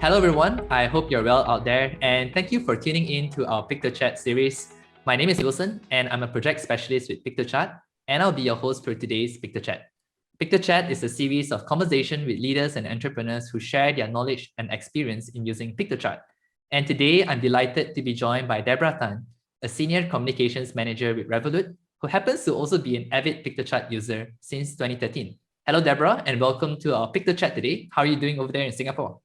Hello, everyone. I hope you're well out there, and thank you for tuning in to our Piktochart series. My name is Wilson, and I'm a project specialist with Piktochart, and I'll be your host for today's Piktochart. Piktochart is a series of conversation with leaders and entrepreneurs who share their knowledge and experience in using Piktochart. And today, I'm delighted to be joined by Deborah Tan, a senior communications manager with Revolut, who happens to also be an avid Piktochart user since 2013. Hello, Deborah, and welcome to our Piktochart today. How are you doing over there in Singapore?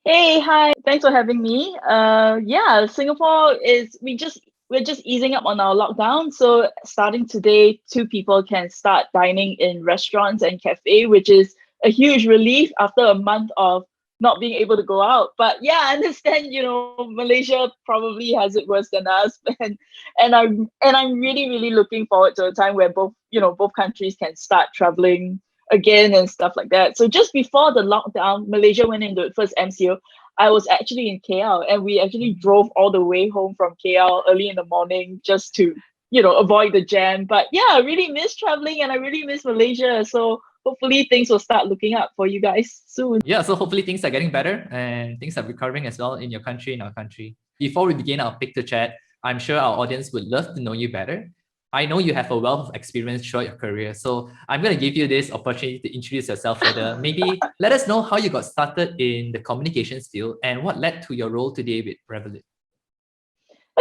Hey, hi. Thanks for having me. Yeah, Singapore is we're just easing up on our lockdown. So starting today, two people can start dining in restaurants and cafe, which is a huge relief after a month of not being able to go out. But yeah, I understand, Malaysia probably has it worse than us. And I'm really looking forward to a time where both countries can start traveling again and stuff like that. So just before the lockdown, Malaysia went into its first MCO. I was actually in KL and we actually drove all the way home from KL early in the morning just to, avoid the jam. But yeah, I really miss traveling and I really miss Malaysia. So hopefully things will start looking up for you guys soon. Yeah, so hopefully things are getting better and things are recovering as well in your country, in our country. Before we begin our Piktochart, I'm sure our audience would love to know you better. I know you have a wealth of experience throughout your career, so I'm going to give you this opportunity to introduce yourself further. Maybe let us know how you got started in the communications field and what led to your role today with Revolut.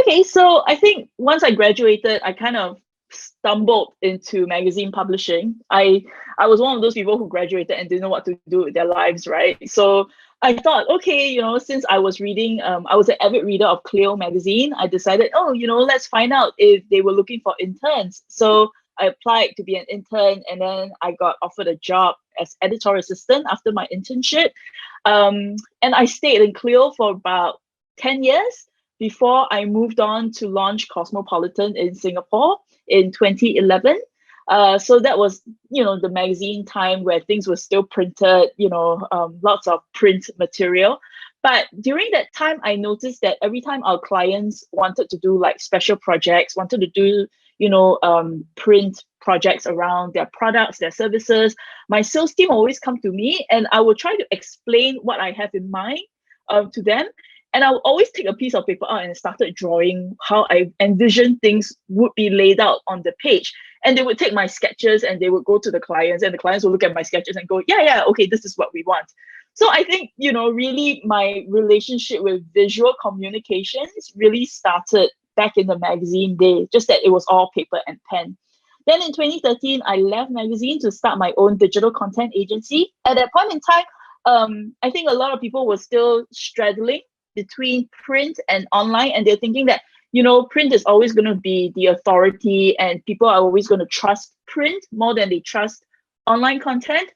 Okay, so I think once I graduated, I kind of stumbled into magazine publishing. I was one of those people who graduated and didn't know what to do with their lives, right? So I thought, okay, since I was reading, I was an avid reader of Clio magazine. I decided, oh, let's find out if they were looking for interns. So I applied to be an intern, and then I got offered a job as editorial assistant after my internship. And I stayed in Clio for about 10 years before I moved on to launch Cosmopolitan in Singapore in 2011. So that was, the magazine time where things were still printed, lots of print material. But during that time, I noticed that every time our clients wanted to do like special projects, wanted to do, print projects around their products, their services, my sales team always come to me and I will try to explain what I have in mind to them. And I would always take a piece of paper out and started drawing how I envisioned things would be laid out on the page. And they would take my sketches and they would go to the clients, and the clients would look at my sketches and go, yeah, okay, this is what we want. So I think, really my relationship with visual communications really started back in the magazine day, just that it was all paper and pen. Then in 2013, I left magazine to start my own digital content agency. At that point in time, I think a lot of people were still straddling between print and online, and they're thinking that print is always going to be the authority and people are always going to trust print more than they trust online content.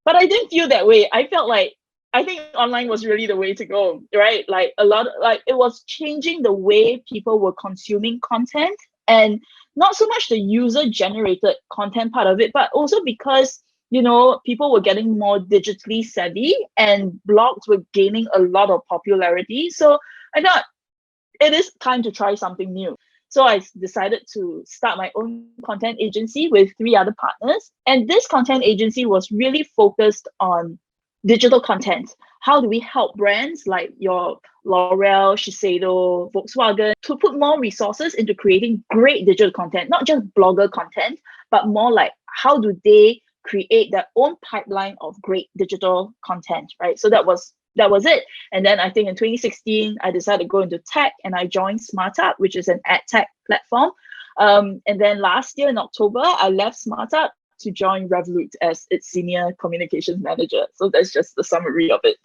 But I didn't feel that way. I felt like I think online was really the way to go, right? Like it was changing the way people were consuming content, and not so much the user generated content part of it, but also because people were getting more digitally savvy and blogs were gaining a lot of popularity. So I thought it is time to try something new. So I decided to start my own content agency with 3 other partners. And this content agency was really focused on digital content. How do we help brands like your L'Oreal, Shiseido, Volkswagen to put more resources into creating great digital content, not just blogger content, but more like how do they create their own pipeline of great digital content, right? So that was it. And then I think in 2016, I decided to go into tech and I joined SmartUp, which is an ad tech platform. And then last year in October, I left SmartUp to join Revolut as its senior communications manager. So that's just the summary of it.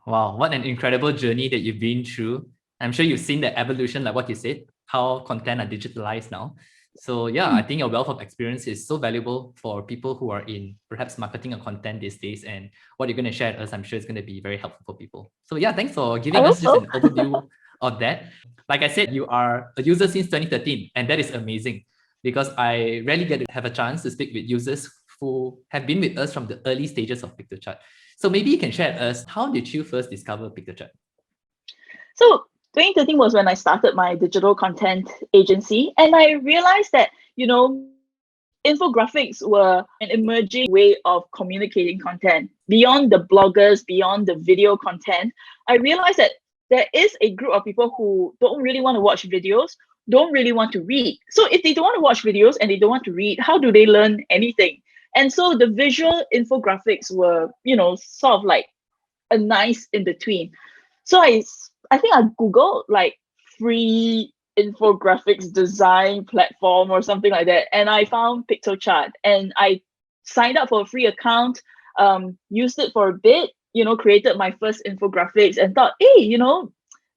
Wow, what an incredible journey that you've been through. I'm sure you've seen the evolution, like what you said, how content are digitalized now. So yeah, I think your wealth of experience is so valuable for people who are in perhaps marketing or content these days. And what you're going to share with us, I'm sure is going to be very helpful for people. So yeah, thanks for I giving hope us just so. an overview of that. Like I said, you are a user since 2013, and that is amazing because I rarely get to have a chance to speak with users who have been with us from the early stages of Piktochart. So maybe you can share with us, how did you first discover Piktochart? So 2013 was when I started my digital content agency, and I realized that infographics were an emerging way of communicating content. Beyond the bloggers, beyond the video content, I realized that there is a group of people who don't really want to watch videos, don't really want to read. So if they don't want to watch videos and they don't want to read, how do they learn anything? And so the visual infographics were, sort of like a nice in between. So I think I Googled like free infographics design platform or something like that, and I found Piktochart, and I signed up for a free account, used it for a bit, created my first infographics and thought, hey,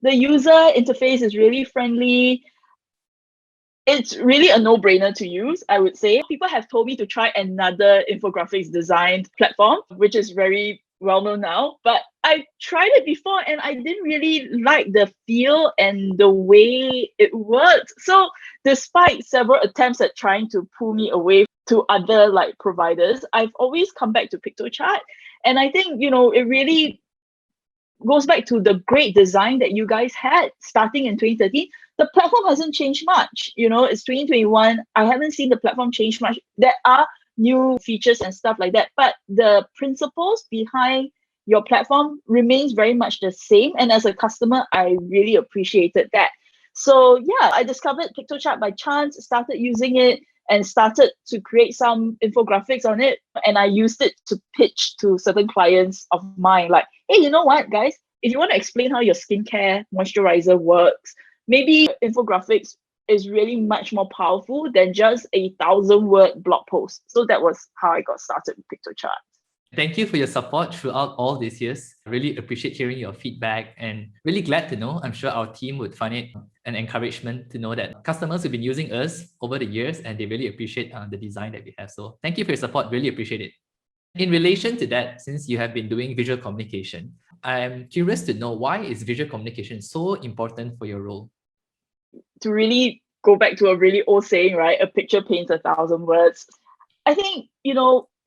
the user interface is really friendly. It's really a no-brainer to use, I would say. People have told me to try another infographics designed platform, which is very well known now, but I tried it before and I didn't really like the feel and the way it worked. So despite several attempts at trying to pull me away to other like providers, I've always come back to Piktochart. And I think, it really goes back to the great design that you guys had starting in 2013. The platform hasn't changed much. It's 2021. I haven't seen the platform change much. There are new features and stuff like that, but the principles behind your platform remains very much the same. And as a customer, I really appreciated that. So yeah, I discovered Piktochart by chance, started using it and started to create some infographics on it. And I used it to pitch to certain clients of mine, like, hey, you know what, guys? If you want to explain how your skincare moisturizer works, maybe infographics is really much more powerful than just a 1,000-word blog post. So that was how I got started with Piktochart. Thank you for your support throughout all these years. I really appreciate hearing your feedback and really glad to know. I'm sure our team would find it an encouragement to know that customers have been using us over the years and they really appreciate the design that we have. So thank you for your support. Really appreciate it. In relation to that, since you have been doing visual communication, I'm curious to know, why is visual communication so important for your role? To really go back to a really old saying, right? A picture paints 1,000 words. I think,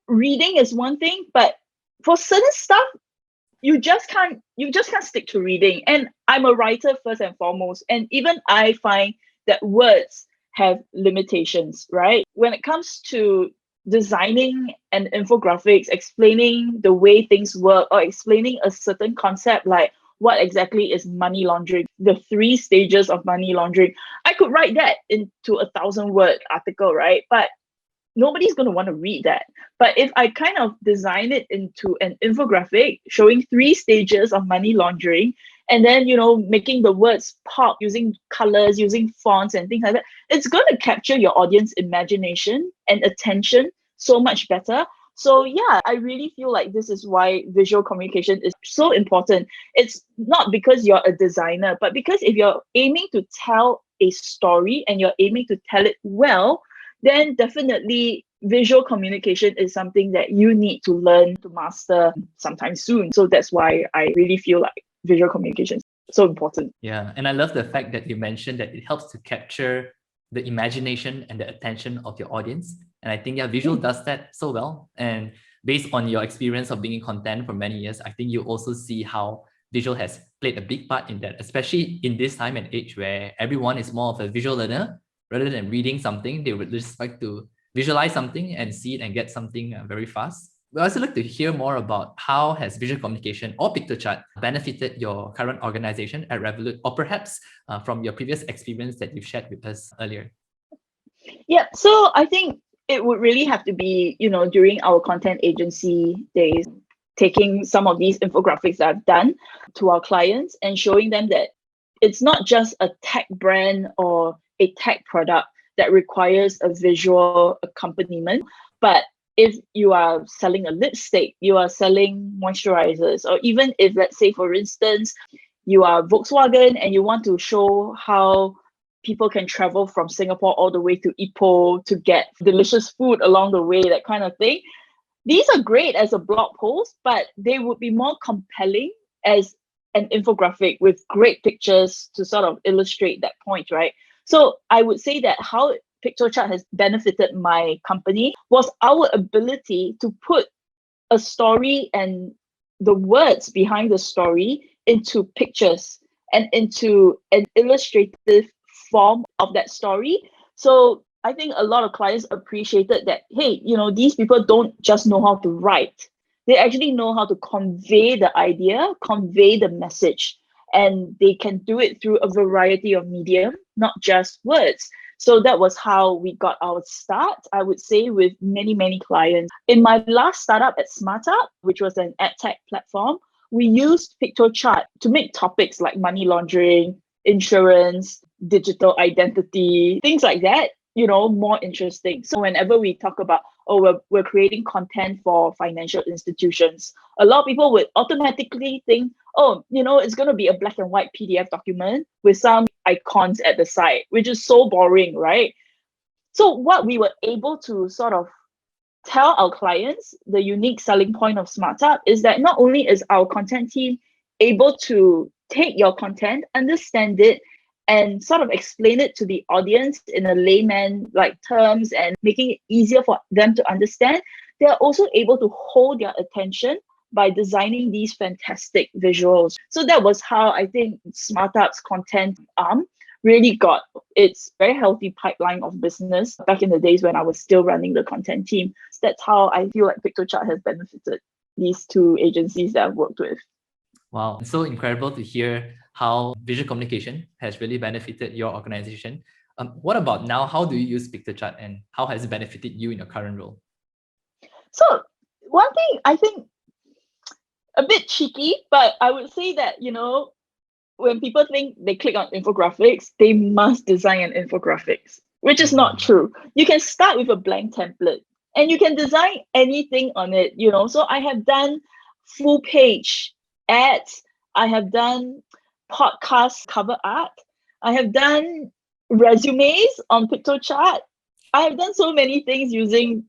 reading is one thing, but for certain stuff, you just can't stick to reading. And I'm a writer first and foremost. And even I find that words have limitations, right? When it comes to designing an infographics, explaining the way things work, or explaining a certain concept like what exactly is money laundering, the 3 stages of money laundering, I could write that into a 1,000-word article, right? But nobody's going to want to read that. But if I kind of design it into an infographic showing 3 stages of money laundering, and then, making the words pop using colors, using fonts and things like that, it's going to capture your audience imagination and attention so much better. So yeah, I really feel like this is why visual communication is so important. It's not because you're a designer, but because if you're aiming to tell a story and you're aiming to tell it well, then definitely visual communication is something that you need to learn to master sometime soon. So that's why I really feel like visual communication is so important. Yeah, and I love the fact that you mentioned that it helps to capture the imagination and the attention of your audience. And I think, yeah, visual does that so well. And based on your experience of being in content for many years, I think you also see how visual has played a big part in that, especially in this time and age where everyone is more of a visual learner. Rather than reading something, they would just like to visualize something and see it and get something very fast. We'd also like to hear more about how has visual communication or Piktochart benefited your current organization at Revolut, or perhaps from your previous experience that you've shared with us earlier. Yeah, so I think it would really have to be, during our content agency days, taking some of these infographics that I've done to our clients and showing them that it's not just a tech brand or a tech product that requires a visual accompaniment, but if you are selling a lipstick, you are selling moisturizers, or even if, let's say, for instance, you are Volkswagen and you want to show how people can travel from Singapore all the way to Ipoh to get delicious food along the way, that kind of thing. These are great as a blog post, but they would be more compelling as an infographic with great pictures to sort of illustrate that point, right? So I would say that how Piktochart has benefited my company was our ability to put a story and the words behind the story into pictures and into an illustrative form of that story. So I think a lot of clients appreciated that, hey, these people don't just know how to write. They actually know how to convey the idea, convey the message, and they can do it through a variety of medium, not just words. So that was how we got our start, I would say, with many, many clients. In my last startup at SmartUp, which was an ad tech platform, we used Piktochart to make topics like money laundering, insurance, digital identity, things like that, more interesting. So whenever we talk about, we're creating content for financial institutions, a lot of people would automatically think, it's going to be a black and white PDF document with some icons at the side, which is so boring, right? So what we were able to sort of tell our clients, the unique selling point of SmartUp is that not only is our content team able to take your content, understand it, and sort of explain it to the audience in a layman like terms and making it easier for them to understand, they are also able to hold their attention by designing these fantastic visuals. So that was how I think SmartUp's content arm really got its very healthy pipeline of business back in the days when I was still running the content team. That's how I feel like Piktochart has benefited these two agencies that I've worked with. Wow, it's so incredible to hear how visual communication has really benefited your organization. What about now? How do you use Piktochart and how has it benefited you in your current role? So one thing I think a bit cheeky, but I would say that, when people think they click on infographics, they must design an infographics, which is not true. You can start with a blank template and you can design anything on it, So I have done full page ads. I have done podcast cover art. I have done resumes on Piktochart. I have done so many things using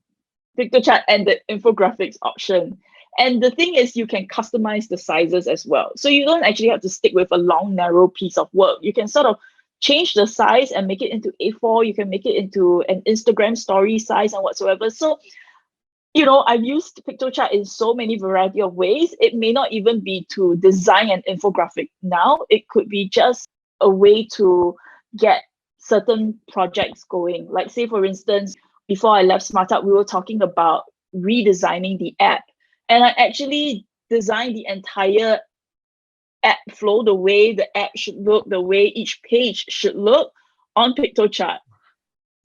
Piktochart and the infographics option. And the thing is, you can customize the sizes as well. So you don't actually have to stick with a long, narrow piece of work. You can sort of change the size and make it into A4. You can make it into an Instagram story size and whatsoever. So, I've used Piktochart in so many variety of ways. It may not even be to design an infographic now. It could be just a way to get certain projects going. Like say, for instance, before I left SmartUp, we were talking about redesigning the app. And I actually designed the entire app flow, the way the app should look, the way each page should look on Piktochart.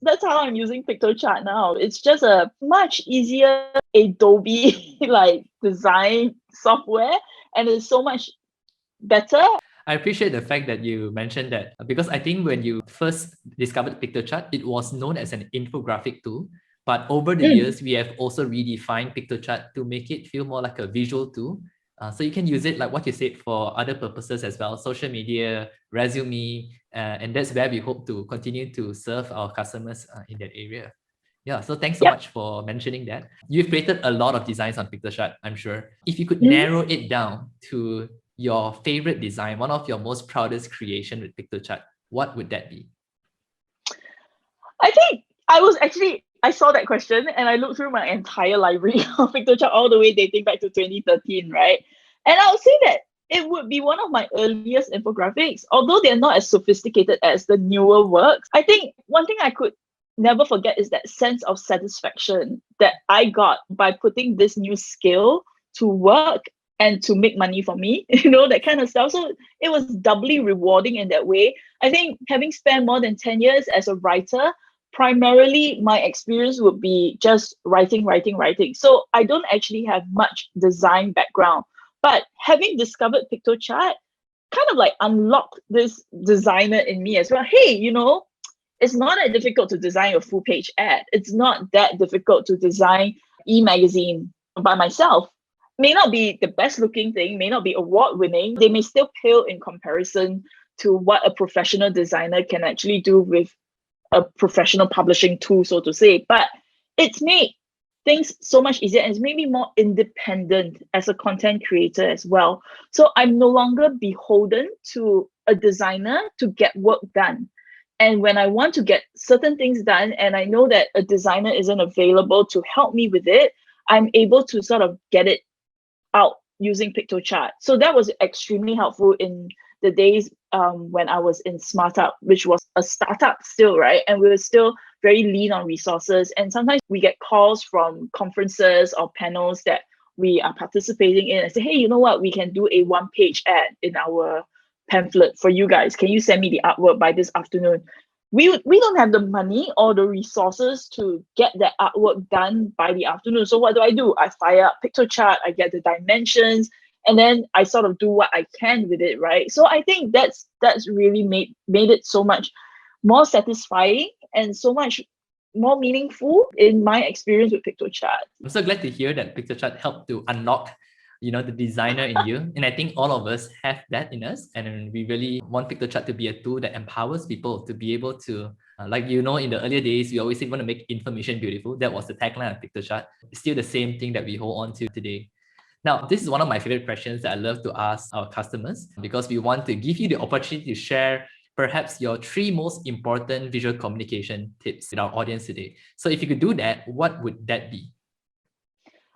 That's how I'm using Piktochart now. It's just a much easier Adobe like design software, and it's so much better. I appreciate the fact that you mentioned that because I think when you first discovered Piktochart, it was known as an infographic tool. But over the years, we have also redefined Piktochart to make it feel more like a visual tool. So you can use it, like what you said, for other purposes as well, social media, resume, and that's where we hope to continue to serve our customers in that area. Yeah, so thanks so much for mentioning that. You've created a lot of designs on Piktochart, I'm sure. If you could narrow it down to your favorite design, one of your most proudest creation with Piktochart, what would that be? I think I saw that question and I looked through my entire library of Piktochart all the way dating back to 2013, right? And I would say that it would be one of my earliest infographics, although they're not as sophisticated as the newer works. I think one thing I could never forget is that sense of satisfaction that I got by putting this new skill to work and to make money for me, that kind of stuff. So it was doubly rewarding in that way. I think having spent more than 10 years as a writer, primarily my experience would be just writing. So I don't actually have much design background, but having discovered Piktochart kind of like unlocked this designer in me as well. Hey, it's not that difficult to design a full page ad. It's not that difficult to design e-magazine by myself. May not be the best looking thing, may not be award winning. They may still pale in comparison to what a professional designer can actually do with a professional publishing tool, so to say. But it's made things so much easier and it's made me more independent as a content creator as well. So I'm no longer beholden to a designer to get work done. And when I want to get certain things done and I know that a designer isn't available to help me with it, I'm able to sort of get it out using Piktochart. So that was extremely helpful in the days when I was in SmartUp, which was a startup still, right? And we were still very lean on resources. And sometimes we get calls from conferences or panels that we are participating in and say, hey, you know what, we can do a one-page ad in our pamphlet for you guys. Can you send me the artwork by this afternoon? We don't have the money or the resources to get that artwork done by the afternoon. So what do? I fire up Piktochart, I get the dimensions, and then I sort of do what I can with it, right? So I think that's really made it so much more satisfying and so much more meaningful in my experience with Piktochart. I'm so glad to hear that Piktochart helped to unlock, the designer in you. And I think all of us have that in us. And we really want Piktochart to be a tool that empowers people to be able to, in the earlier days, we always say we want to make information beautiful. That was the tagline of Piktochart. It's still the same thing that we hold on to today. Now, this is one of my favorite questions that I love to ask our customers, because we want to give you the opportunity to share perhaps your 3 most important visual communication tips with our audience today. So if you could do that, what would that be?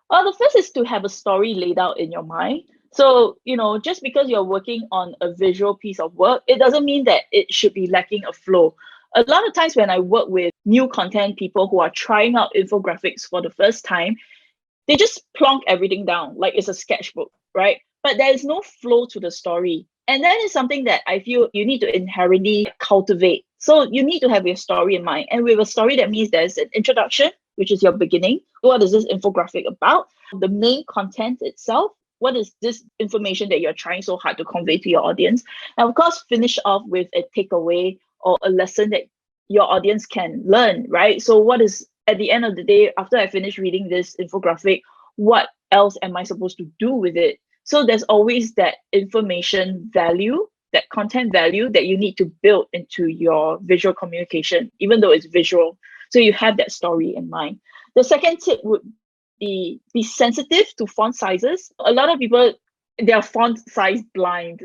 Well, the first is to have a story laid out in your mind. So, just because you're working on a visual piece of work, it doesn't mean that it should be lacking a flow. A lot of times when I work with new content people who are trying out infographics for the first time, they just plonk everything down like it's a sketchbook, right? But there is no flow to the story. And that is something that I feel you need to inherently cultivate. So you need to have your story in mind. And with a story, that means there's an introduction, which is your beginning. What is this infographic about? The main content itself. What is this information that you're trying so hard to convey to your audience? And of course, finish off with a takeaway or a lesson that your audience can learn, right? So what is, at the end of the day, after I finish reading this infographic, what else am I supposed to do with it? So there's always that information value, that content value that you need to build into your visual communication, even though it's visual. So you have that story in mind. The second tip would be sensitive to font sizes. A lot of people, they're font size blind,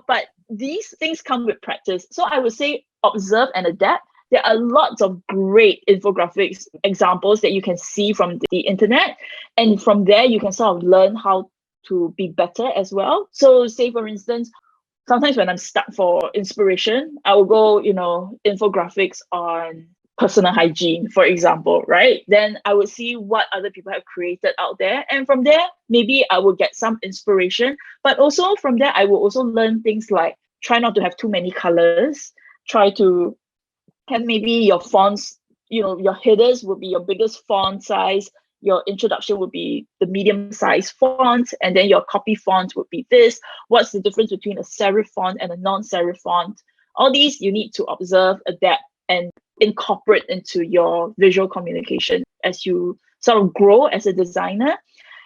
but these things come with practice. So I would say observe and adapt. There are lots of great infographics examples that you can see from the internet. And from there, you can sort of learn how to be better as well. So say, for instance, sometimes when I'm stuck for inspiration, I will go, infographics on personal hygiene, for example, right? Then I would see what other people have created out there. And from there, maybe I will get some inspiration. But also from there, I will also learn things like try not to have too many colors, try to have maybe your fonts, your headers would be your biggest font size, your introduction would be the medium-sized font, and then your copy font would be this. What's the difference between a serif font and a non-serif font? All these you need to observe, adapt, and incorporate into your visual communication as you sort of grow as a designer.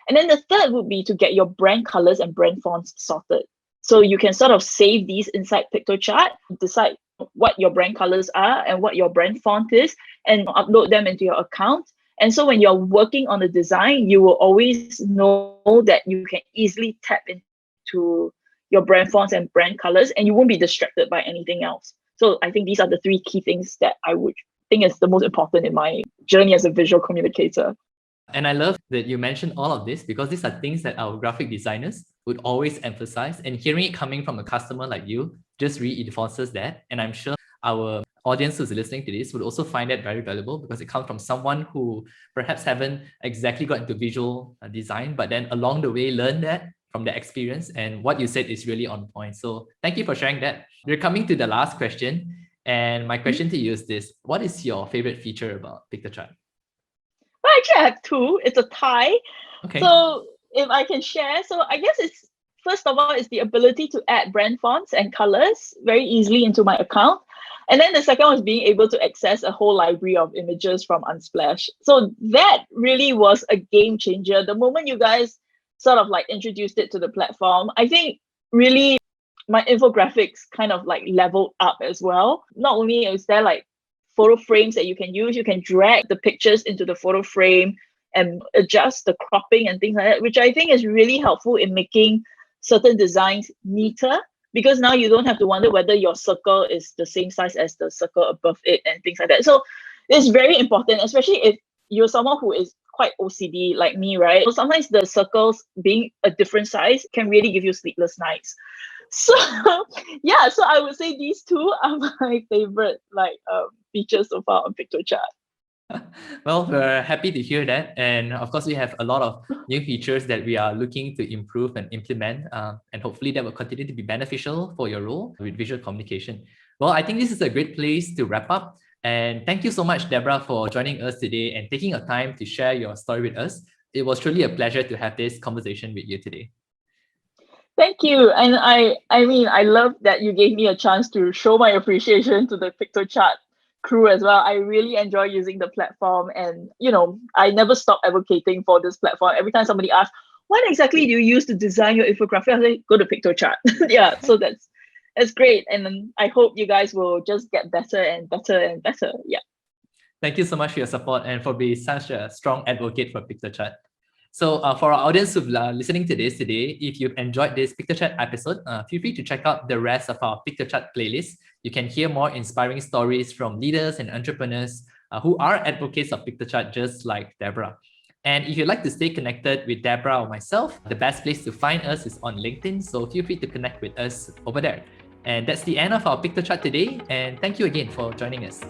And then the third would be to get your brand colors and brand fonts sorted. So you can sort of save these inside Piktochart, decide what your brand colors are and what your brand font is, and upload them into your account. And so when you're working on the design, you will always know that you can easily tap into your brand fonts and brand colors, and you won't be distracted by anything else. So I think these are the 3 key things that I would think is the most important in my journey as a visual communicator. And I love that you mentioned all of this, because these are things that our graphic designers would always emphasize. And hearing it coming from a customer like you just reinforces that. And I'm sure our audience who's listening to this would also find that very valuable, because it comes from someone who perhaps haven't exactly got into visual design, but then along the way learned that from the experience. And what you said is really on point. So thank you for sharing that. We're coming to the last question. And my question to you is this: what is your favorite feature about Piktochart? Well, actually, I have 2. It's a tie. Okay. So if I can share, so I guess it's, first of all, is the ability to add brand fonts and colors very easily into my account. And then the second one is being able to access a whole library of images from Unsplash. So that really was a game changer. The moment you guys sort of like introduced it to the platform, I think really my infographics kind of like leveled up as well. Not only is there like photo frames that you can drag the pictures into the photo frame and adjust the cropping and things like that, which I think is really helpful in making certain designs neater, because now you don't have to wonder whether your circle is the same size as the circle above it and things like that. So it's very important, especially if you're someone who is quite OCD like me, right? So sometimes the circles being a different size can really give you sleepless nights. So yeah, so I would say these two are my favorite features so far on Piktochart. Well, we're happy to hear that. And of course, we have a lot of new features that we are looking to improve and implement. And hopefully that will continue to be beneficial for your role with visual communication. Well, I think this is a great place to wrap up. And thank you so much, Deborah, for joining us today and taking your time to share your story with us. It was truly a pleasure to have this conversation with you today. Thank you. And I mean, I love that you gave me a chance to show my appreciation to the Piktochart crew as well. I really enjoy using the platform, and I never stop advocating for this platform. Every time somebody asks, what exactly do you use to design your infographic? I say, go to Piktochart. Yeah, so that's great. And I hope you guys will just get better and better and better. Yeah. Thank you so much for your support and for being such a strong advocate for Piktochart. So for our audience who've listening to this today, if you've enjoyed this Piktochart episode, feel free to check out the rest of our Piktochart playlist. You can hear more inspiring stories from leaders and entrepreneurs who are advocates of Piktochart, just like Deborah. And if you'd like to stay connected with Deborah or myself, the best place to find us is on LinkedIn. So feel free to connect with us over there. And that's the end of our Piktochart today. And thank you again for joining us.